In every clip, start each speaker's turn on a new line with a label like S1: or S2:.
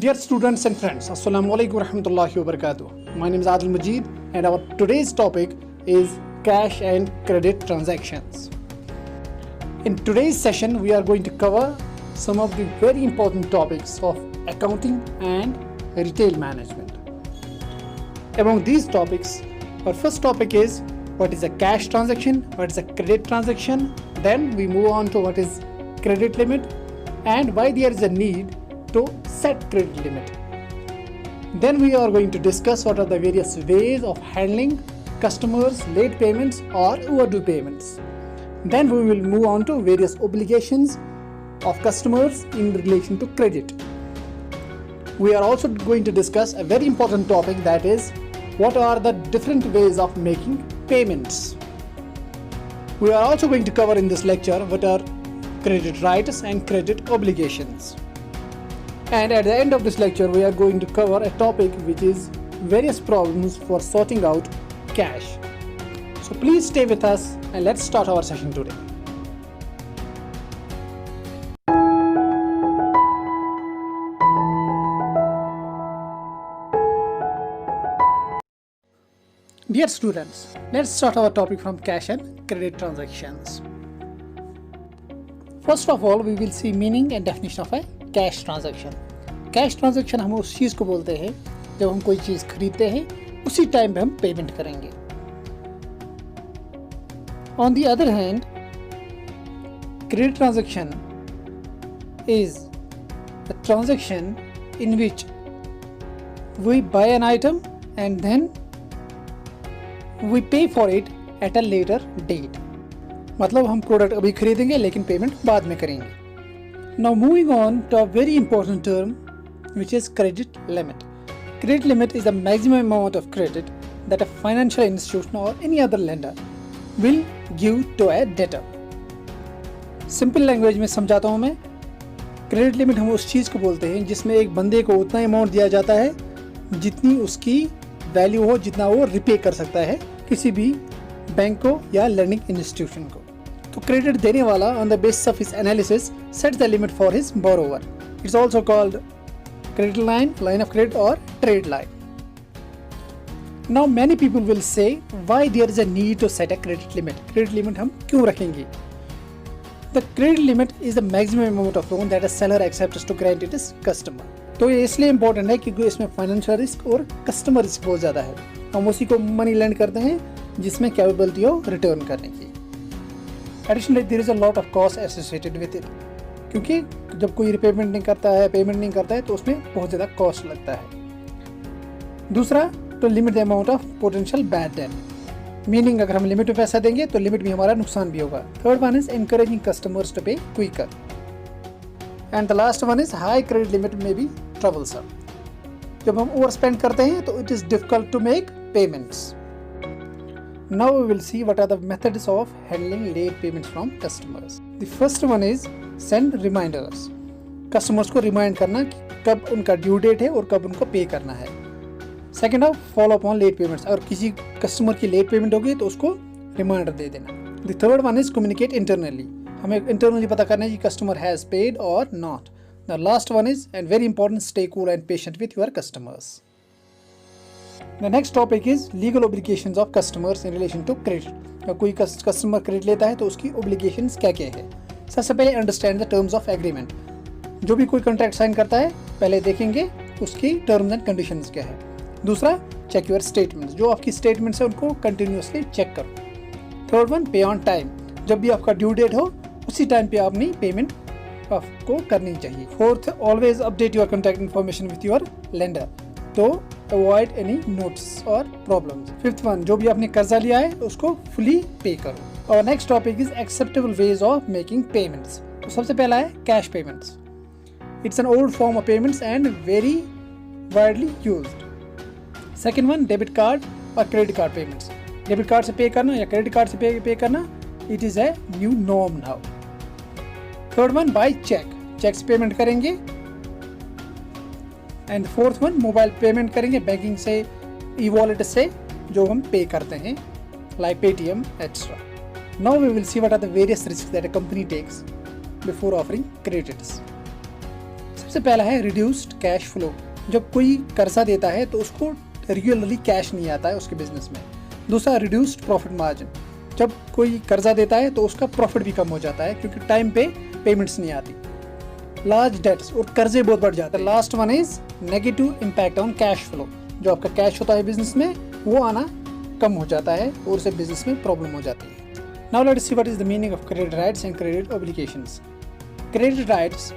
S1: Dear students and friends, Assalamu alaikum warahmatullahi wabarakatuh. My name is Adil Majid and our today's topic is cash and credit transactions. In today's session, we are going to cover some of the very important topics of accounting and retail management. Among these topics, our first topic is what is a cash transaction, what is a credit transaction, then we move on to what is credit limit and why there is a need to set credit limit. Then we are going to discuss what are the various ways of handling customers' late payments or overdue payments. Then we will move on to various obligations of customers in relation to credit. We are also going to discuss a very important topic, that is what are the different ways of making payments. We are also going to cover in this lecture what are credit rights and credit obligations. And at the end of this lecture, we are going to cover a topic which is various problems for sorting out cash. So please stay with us and let's start our session today. Dear students, let's start our topic from cash and credit transactions. First of all, we will see meaning and definition of a cash transaction. Cash transaction हम उस चीज़ को बोलते हैं जब हम कोई चीज़ खरीदते हैं उसी टाइम पे हम पेमेंट करेंगे. On the other hand, credit transaction is a transaction in which we buy an item and then we pay for it at a later date. मतलब हम प्रोडक्ट अभी खरीदेंगे लेकिन पेमेंट बाद में करेंगे. Now moving on to a very important term, which is credit limit. Credit limit is the maximum amount of credit that a financial institution or any other lender will give to a debtor. Simple language में समझाता हूँ मैं. Credit limit हम उस चीज़ को बोलते हैं जिसमें एक बंदे को उतना अमाउंट दिया जाता है जितनी उसकी वैल्यू हो, जितना वो रिपे कर सकता है किसी भी बैंक को या लर्निंग इंस्टीट्यूशन को. तो क्रेडिट देने वाला on the basis of his analysis set the limit for his borrower. It's also called credit line, line of credit और trade line. Now many people will say why there is a need to set a credit limit. Credit limit हम क्यों रखेंगे? The credit limit is the maximum amount of loan that a seller accepts to grant it is customer. तो ये इसलिए important है क्योंकि इसमें financial risk और कस्टमर रिस्क बहुत ज़्यादा है. हम उसी को मनी लेंड करते हैं जिसमें कैपेबिलिटी हो रिटर्न करने की. Additionally there is a lot of cost associated with it, क्योंकि जब कोई रिपेमेंट नहीं करता है, पेमेंट नहीं करता है तो उसमें बहुत ज़्यादा कॉस्ट लगता है. दूसरा, तो limit the amount of potential bad debt, meaning अगर हम लिमिट में पैसा देंगे तो लिमिट में हमारा नुकसान भी होगा. Third one is encouraging customers to pay quicker. And the last one is high credit limit may be troublesome. जब हम ओवर स्पेंड करते हैं तो it is difficult to make payments. Now we will see what are the methods of handling late payments from customers. The first one is send reminders. Customers को remind करना कि कब उनका ड्यू डेट है और कब उनको पे करना है. Second of follow up on late payments. अगर किसी कस्टमर की लेट पेमेंट होगी तो उसको रिमाइंडर दे देना. The third one is communicate internally. हमें इंटरनली पता करना है कि कस्टमर हैज़ पेड और not. The last one is and very important, stay cool and patient with your customers. The next topic is legal obligations of customers in relation to credit. अगर कोई customer credit लेता है तो उसकी obligations क्या क्या है. सबसे पहले understand the terms of agreement. जो भी कोई कॉन्ट्रैक्ट साइन करता है पहले देखेंगे उसकी टर्म्स एंड कंडीशंस क्या है. दूसरा, चेक योर स्टेटमेंट्स. जो आपकी स्टेटमेंट्स है उनको कंटिन्यूसली चेक करो. थर्ड वन, पे ऑन टाइम. जब भी आपका ड्यू डेट हो उसी टाइम पे अपनी पेमेंट आपको करनी चाहिए. Fourth, always update your contact information with your lender तो अवॉइड एनी नोट्स और प्रॉब्लम्स. फिफ्थ वन, जो भी आपने कर्जा लिया है उसको फुली पे करो. और next topic is acceptable ways of making payments. तो सबसे पहला है cash payments. It's an old form of payments and very widely used. Second one, debit card और credit card payments. Debit card से pay करना या क्रेडिट कार्ड से pay करना, it is a new norm now. Third one, by cheque. Cheque से payment करेंगे. And fourth one, mobile payment करेंगे banking से, ई वॉलेट से जो हम पे करते हैं like Paytm extra. Now we will see what are the various risk that a company takes before offering credits. सबसे सबसे पहला है रिड्यूस्ड कैश फ्लो। जब कोई कर्जा देता है तो उसको रेगुलरली कैश नहीं आता है उसके बिजनेस में। दूसरा रिड्यूस्ड प्रॉफिट मार्जिन। जब कोई कर्जा देता है तो उसका प्रॉफिट भी कम हो जाता है क्योंकि टाइम पे पेमेंट्स नहीं आती। लार्ज डेट्स और कर्जे बहुत बढ़ जाते हैं। Last one is negative impact on cash flow. जो आपका कैश होता है बिजनेस में वो आना कम हो जाता है और उससे बिजनेस में प्रॉब्लम हो जाती है। Now let's see what is the meaning of credit rights and credit obligations. Credit rights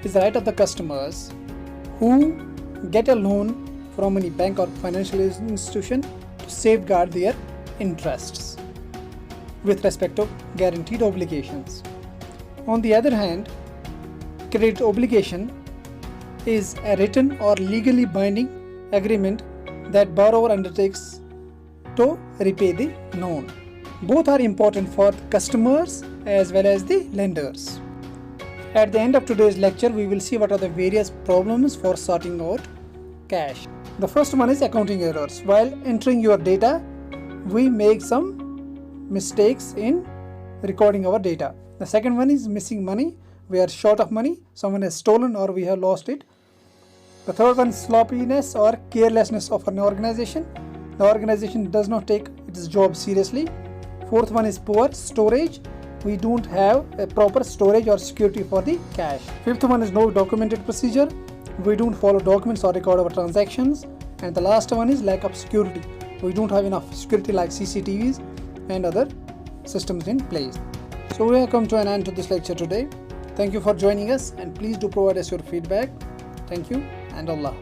S1: is the right of the customers who get a loan from any bank or financial institution to safeguard their interests with respect to guaranteed obligations. On the other hand, credit obligation is a written or legally binding agreement that borrower undertakes to repay the loan. Both are important for customers as well as the lenders. At the end of today's lecture, we will see what are the various problems for sorting out cash. The first one is accounting errors. While entering your data, we make some mistakes in recording our data. The second one is missing money. We are short of money. Someone has stolen or we have lost it. The third one is sloppiness or carelessness of an organization. The organization does not take its job seriously. Fourth one is poor storage. We don't have a proper storage or security for the cash. Fifth one is no documented procedure. We don't follow documents or record our transactions. And the last one is lack of security. We don't have enough security like CCTVs and other systems in place. So we have come to an end to this lecture today. Thank you for joining us and please do provide us your feedback. Thank you and Allah.